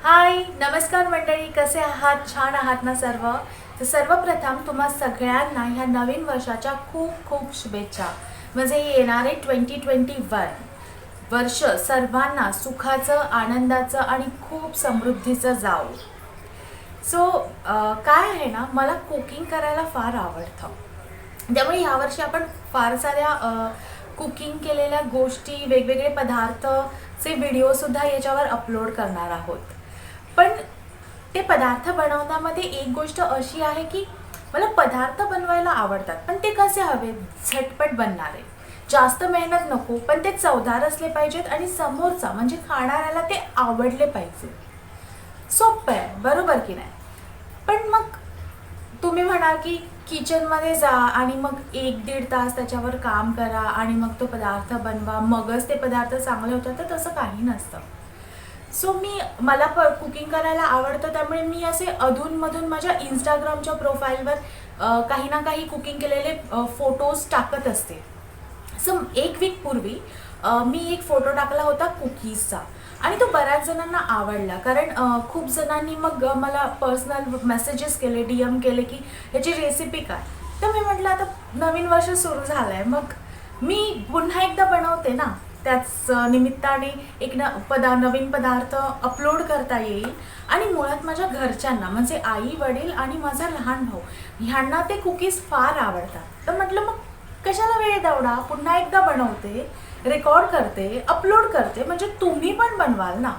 हाय, नमस्कार मंडळी, कसे आहात? छान आहात ना सर्व? तर सर्वप्रथम तुम्हा सगळ्यांना ह्या नवीन वर्षाच्या खूप खूप शुभेच्छा. म्हणजे येणारे 2021 वर्ष सर्वांना सुखाचं, आनंदाचं आणि खूप समृद्धीचं जावो. सो काय आहे ना, मला कुकिंग करायला फार आवडतं. त्यामुळे यावर्षी आपण फार साऱ्या कुकिंग केलेल्या गोष्टी, वेगवेगळे पदार्थचे व्हिडिओसुद्धा याच्यावर अपलोड करणार आहोत. पण ते पदार्थ बनवण्यामध्ये एक गोष्ट अशी आहे की मला पदार्थ बनवायला आवडतात, पण ते कसे हवे? झटपट बनणारे, जास्त मेहनत नको, पण ते चवदार असले पाहिजेत आणि समोरचा म्हणजे खाणाऱ्याला ते आवडले पाहिजे. सोपं आहे, बरोबर की नाही? पण मग तुम्ही म्हणा की किचनमध्ये जा आणि मग 1-1.5 तास त्याच्यावर काम करा आणि मग तो पदार्थ बनवा, मगच ते पदार्थ चांगले होतात, तर तसं काही नसतं. सो मला कुकिंग करायला आवडतं, त्यामुळे मी असे अधूनमधून माझ्या इंस्टाग्रामच्या प्रोफाईलवर काही ना काही कुकिंग केलेले फोटोज टाकत असते. सो एक वीक पूर्वी मी एक फोटो टाकला होता कुकीजचा आणि तो बऱ्याच जणांना आवडला. कारण खूप जणांनी मग मला पर्सनल मेसेजेस केले, DM केले की ह्याची रेसिपी काय. तर मी म्हटलं आता नवीन वर्ष सुरू झालं आहे, मग मी पुन्हा एकदा बनवते ना, त्याच निमित्ताने एक नवीन पदार्थ अपलोड करता येईल. आणि मुळात माझ्या घरच्यांना म्हणजे आई वडील आणि माझा लहान भाऊ ह्यांना ते कुकीज फार आवडतात. तर म्हटलं मग कशाला वेळ तेवढा, पुन्हा एकदा बनवते, रेकॉर्ड करते, अपलोड करते, म्हणजे तुम्ही पण बनवाल ना.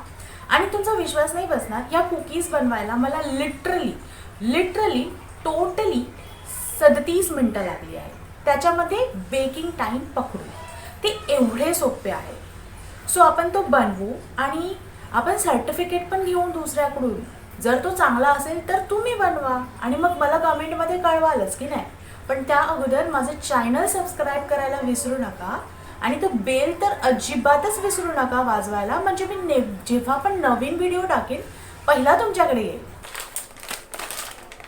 आणि तुमचा विश्वास नाही बसणार, या कुकीज बनवायला मला लिटरली लिटरली टोटली 37 मिनटं लागली आहे. त्याच्यामध्ये बेकिंग टाईम पकडू, ते एवढे सोपे आहे. सो आपण तो बनवू आणि आपण सर्टिफिकेट पण घेऊन दुसऱ्याकडून. जर तो चांगला असेल तर तुम्ही बनवा आणि मग मला कमेंटमध्ये कळवालच की नाही. पण त्या अगोदर माझं चॅनल सबस्क्राईब करायला विसरू नका आणि तो बेल तर अजिबातच विसरू नका वाजवायला, म्हणजे मी जेव्हा पण नवीन व्हिडिओ टाकेन पहिला तुमच्याकडे येईल.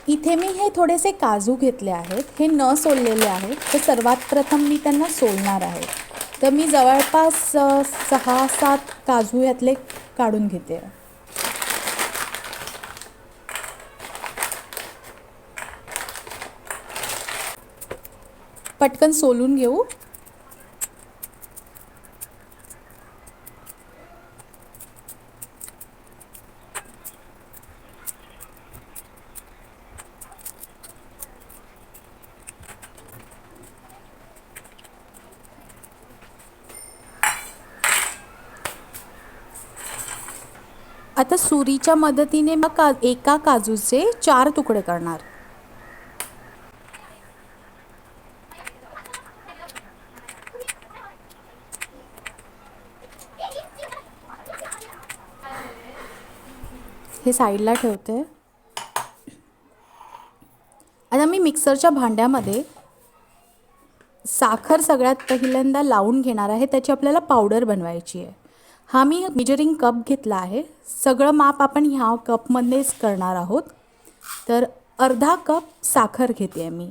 इथे मी हे थोडेसे काजू घेतले आहेत, हे न सोललेले आहेत. तर सर्वात प्रथम मी त्यांना सोलणार आहे. तर मी जवळपास 6-7 काजू यातले काढून घेते. पटकन सोलून घेऊ. आता सुरीच्या मदतीने एका काजूचे 4 तुकडे करणार. हे साईडला ठेवते. आता मी मिक्सरच्या भांड्यामध्ये साखर सगळ्यात पहिल्यांदा लावून घेणार आहे. त्याची आपल्याला पावडर बनवायची आहे. हा मी मेजरिंग कप घेतला आहे. सगळं माप आपण ह्या कपमध्येच करणार आहोत. तर अर्धा कप साखर घेते आहे मी.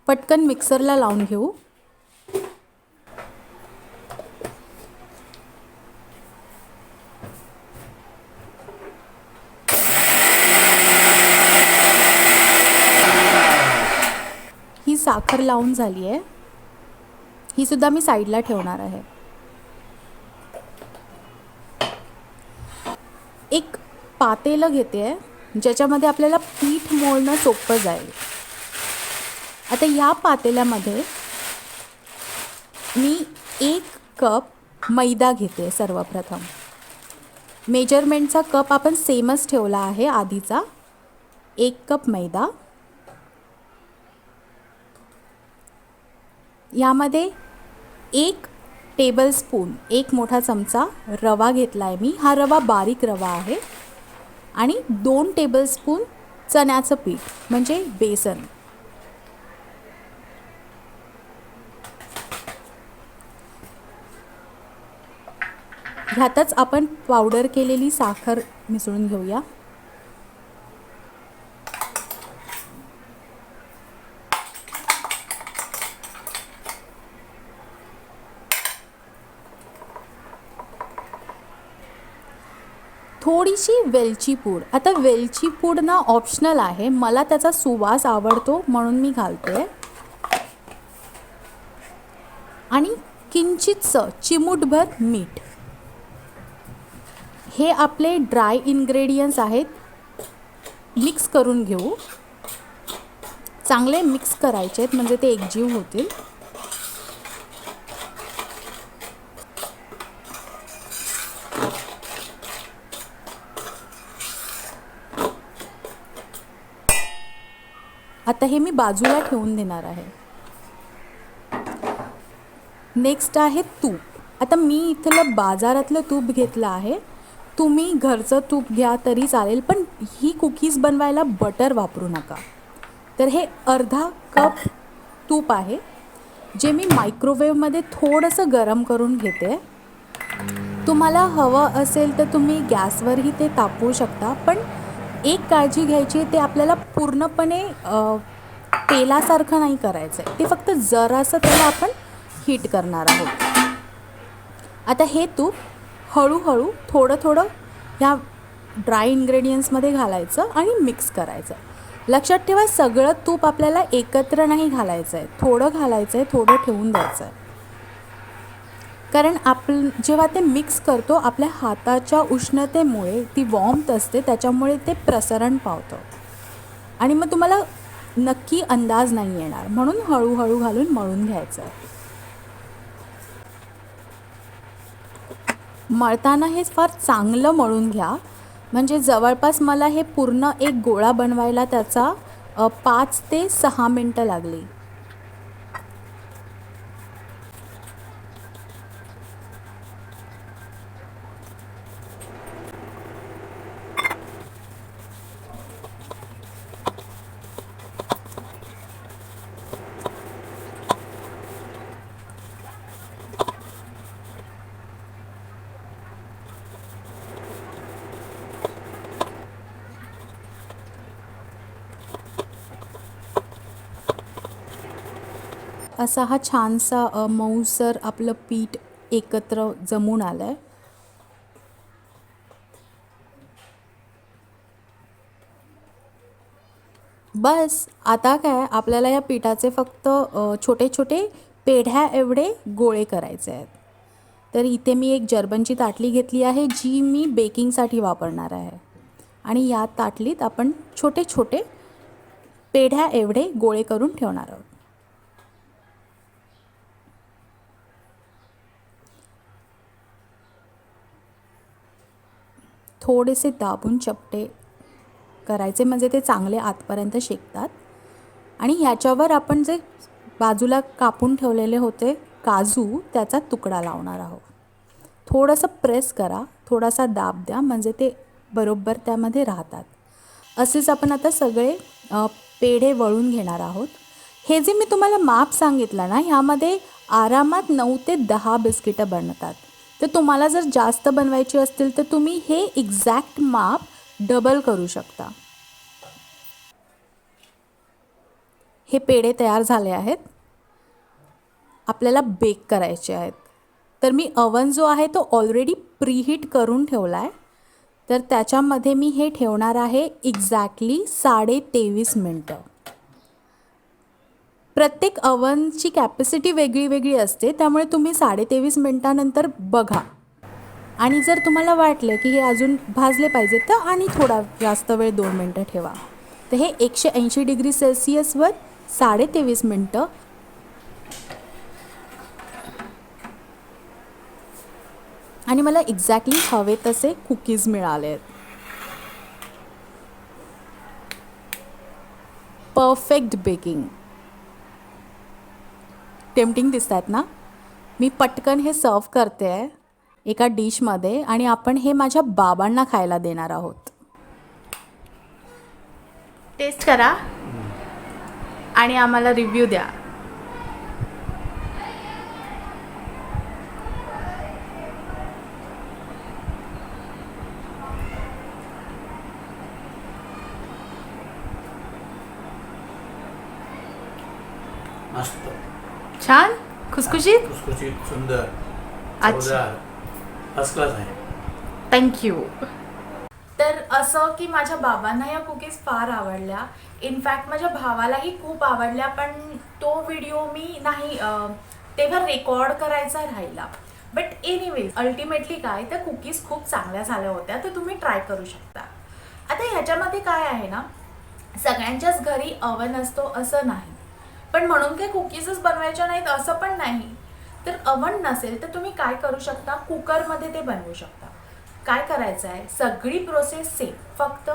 पटकन मिक्सरला लावून घेऊ. ही साखर लावून झाली आहे. ही सुद्धा मी साईडला ठेवणार आहे. एक पातेलं घेते आहे ज्याच्यामध्ये आपल्याला पीठ मळणं सोपं जाईल. आता या पातेल्यामध्ये मी 1 कप मैदा घेते. सर्वप्रथम मेजरमेंटचा कप आपण सेमच ठेवला आहे आधीचा. 1 कप मैदा. यामध्ये 1 टेबलस्पून, 1 मोठा चमचा रवा घेतला आहे मी. हा रवा बारीक रवा आहे. आणि 2 टेबलस्पून चण्याचं पीठ म्हणजे बेसन. ह्यातच आपण पावडर केलेली साखर मिसळून घेऊया. थोडीशी वेलची पूड. आता वेलची पूड ना ऑप्शनल आहे, मला त्याचा सुवास आवडतो म्हणून मी घालते. आणि किंचितसं चिमूटभर मीठ. हे आपले ड्राय इन्ग्रेडियंट्स आहेत. मिक्स करून घेऊ. चांगले मिक्स करायचे आहेत म्हणजे ते एकजीव होतील. आता हे मी बाजूला ठेवून देणार आहे. नेक्स्ट आहे तूप. आता मी इथलं बाजारातलं तूप घेतलं आहे. तुम्ही घरचं तूप घ्या तरी चालेल, पण ही कुकीज बनवायला बटर वापरू नका. तर हे अर्धा कप तूप आहे, जे मी मायक्रोवेव्हमध्ये थोडंसं गरम करून घेते. तुम्हाला हवं असेल तर तुम्ही गॅसवरही ते तापवू शकता, पण एक काळजी घ्यायची, ते आपल्याला पूर्णपणे तेलासारखं नाही करायचं आहे. ते फक्त जरासं त्याला आपण हीट करणार आहोत. आता हे तूप हळूहळू थोडं थोडं ह्या ड्राय इन्ग्रेडियंट्समध्ये घालायचं आणि मिक्स करायचं. लक्षात ठेवा, सगळं तूप आपल्याला एकत्र नाही घालायचं आहे, थोडं घालायचं आहे, थोडं ठेवून द्यायचं आहे. कारण जेव्हा ते मिक्स करतो, आपल्या हाताच्या उष्णतेमुळे ती वॉर्मथ असते, त्याच्यामुळे ते प्रसरण पावतं आणि मग तुम्हाला नक्की अंदाज नाही येणार. म्हणून हळूहळू घालून मळून घ्यायचं. मळताना हे फार चांगलं मळून घ्या, म्हणजे जवळपास मला हे पूर्ण एक गोळा बनवायला त्याचा 5 ते 6 मिनटं लागली. असा हा छानसा मऊसर आपलं पीठ एकत्र जमून आलं आहे. बस आता काय, आपल्याला या पिठाचे फक्त छोटे छोटे पेढ्या एवढे गोळे करायचे आहेत. तर इथे मी एक जर्मनची ताटली घेतली आहे, जी मी बेकिंगसाठी वापरणार आहे. आणि या ताटलीत आपण छोटे छोटे पेढ्या एवढे गोळे करून ठेवणार आहोत. थोडेसे दाबून चपटे करायचे, म्हणजे ते चांगले आतपर्यंत शेकतात. आणि ह्याच्यावर आपण जे बाजूला कापून ठेवलेले होते काजू, त्याचा तुकडा लावणार आहोत. थोडंसं प्रेस करा, थोडासा दाब द्या, म्हणजे ते बरोबर त्यामध्ये राहतात. असेच आपण आता सगळे पेढे वळून घेणार आहोत. हे जे मी तुम्हाला माप सांगितलं ना, ह्यामध्ये आरामात 9 ते 10 बिस्किटं बनतात. तर तुम्हाला जर जास्त बनवायची असतील तर तुम्ही हे एक्झॅक्ट माप डबल करू शकता. हे पेढे तयार झाले आहेत. आपल्याला बेक करायचे आहेत. तर मी अवन जो आहे तो ऑलरेडी प्रीहीट करून ठेवला आहे. तर त्याच्यामध्ये मी हे ठेवणार आहे एक्झॅक्टली 23.5 मिनटं. प्रत्येक अवनची कॅपॅसिटी वेगळी वेगळी असते, त्यामुळे तुम्ही 23.5 मिनटानंतर बघा. आणि जर तुम्हाला वाटलं की हे अजून भाजले पाहिजे तर आणि थोडा जास्त वेळ 2 मिनटं ठेवा. तर हे 180 डिग्री सेल्सिअसवर 23.5 मिनटं. आणि मला एक्झॅक्टली हवे तसे कुकीज मिळाले आहेत. Perfect baking. टेम्पटिंग दिसत आहेत ना. मी पटकन हे सर्व करते आहे एका डिशमध्ये, आणि आपण हे माझ्या बाबांना खायला देणार आहोत. टेस्ट करा आणि आम्हाला रिव्ह्यू द्या. मस्त, छान, खुसखुशीत, खुसखुशीत, सुंदर, अच्छा, फर्स्ट क्लास आहे. थँक्यू. तर असं की माझ्या बाबांना या कुकीज फार आवडल्या. इनफॅक्ट माझ्या भावालाही खूप आवडल्या, पण तो व्हिडिओ मी नाही तेव्हा रेकॉर्ड करायचा राहिला. बट एनिवेज अल्टिमेटली काय, त्या कुकीज खूप चांगल्या झाल्या होत्या, तर तुम्ही ट्राय करू शकता. आता ह्याच्यामध्ये काय आहे ना, सगळ्यांच्याच घरी अवन असतो असं नाही, पण म्हणून काही कुकीजच बनवायच्या नाहीत असं पण नाही. तर अवन नसेल तर तुम्ही काय करू शकता, कुकरमध्ये ते बनवू शकता. काय करायचं आहे, सगळी प्रोसेस सेम, फक्त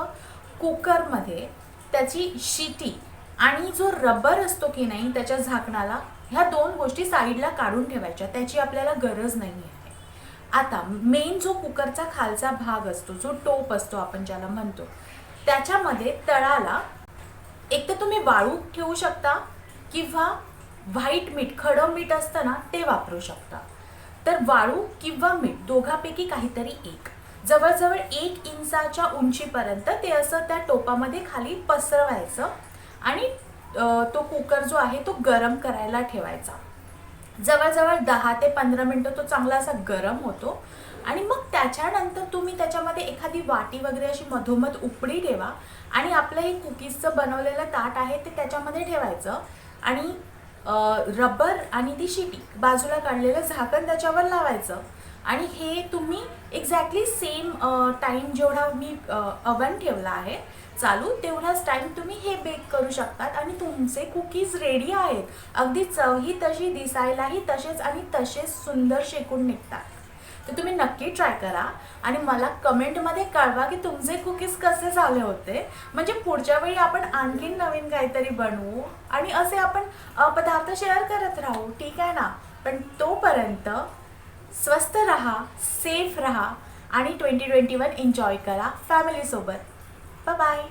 कुकरमध्ये त्याची शिटी आणि जो रबर असतो की नाही त्याच्या झाकणाला, ह्या दोन गोष्टी साईडला काढून ठेवायच्या, त्याची आपल्याला गरज नाही आहे. आता मेन जो कुकरचा खालचा भाग असतो, जो टोप असतो आपण ज्याला म्हणतो, त्याच्यामध्ये तळाला एक तर तुम्ही वाळू ठेवू शकता किंवा व्हाईट मीठ, खडं मीठ असतं ना, ते वापरू शकता. तर वाळू किंवा मीठ दोघांपैकी काहीतरी एक, जवळजवळ 1 इंचाच्या उंचीपर्यंत ते असं त्या टोपामध्ये खाली पसरवायचं आणि तो कुकर जो आहे तो गरम करायला ठेवायचा. जवळजवळ 10 ते 15 मिनटं तो चांगला असा गरम होतो आणि मग त्याच्यानंतर तुम्ही त्याच्यामध्ये एखादी वाटी वगैरे अशी मधोमध उपडी ठेवा आणि आपलं हे कुकीजचं बनवलेलं ताट आहे ते त्याच्यामध्ये ठेवायचं आणि रबर आणि ती शिटी बाजूला काढलेलं झाकण त्याच्यावर लावायचं आणि हे तुम्ही एक्झॅक्टली सेम टाईम जेवढा मी अवन ठेवला आहे चालू, तेवढाच टाईम तुम्ही हे बेक करू शकतात आणि तुमचे कुकीज रेडी आहेत. अगदी चवही तशी, दिसायलाही तसेच आणि तसेच सुंदर शेकून निघतात. तर तुम्ही नक्की ट्राय करा आणि मला कमेंटमध्ये कळवा की तुमचे कुकीज कसे झाले होते. म्हणजे पुढच्या वेळी आपण आणखीन नवीन काहीतरी बनवू आणि असे आपण पदार्थ शेअर करत राहू, ठीक आहे ना. पण तोपर्यंत स्वस्त राहा, सेफ राहा आणि 2021 एन्जॉय करा फॅमिलीसोबत. Bye bye.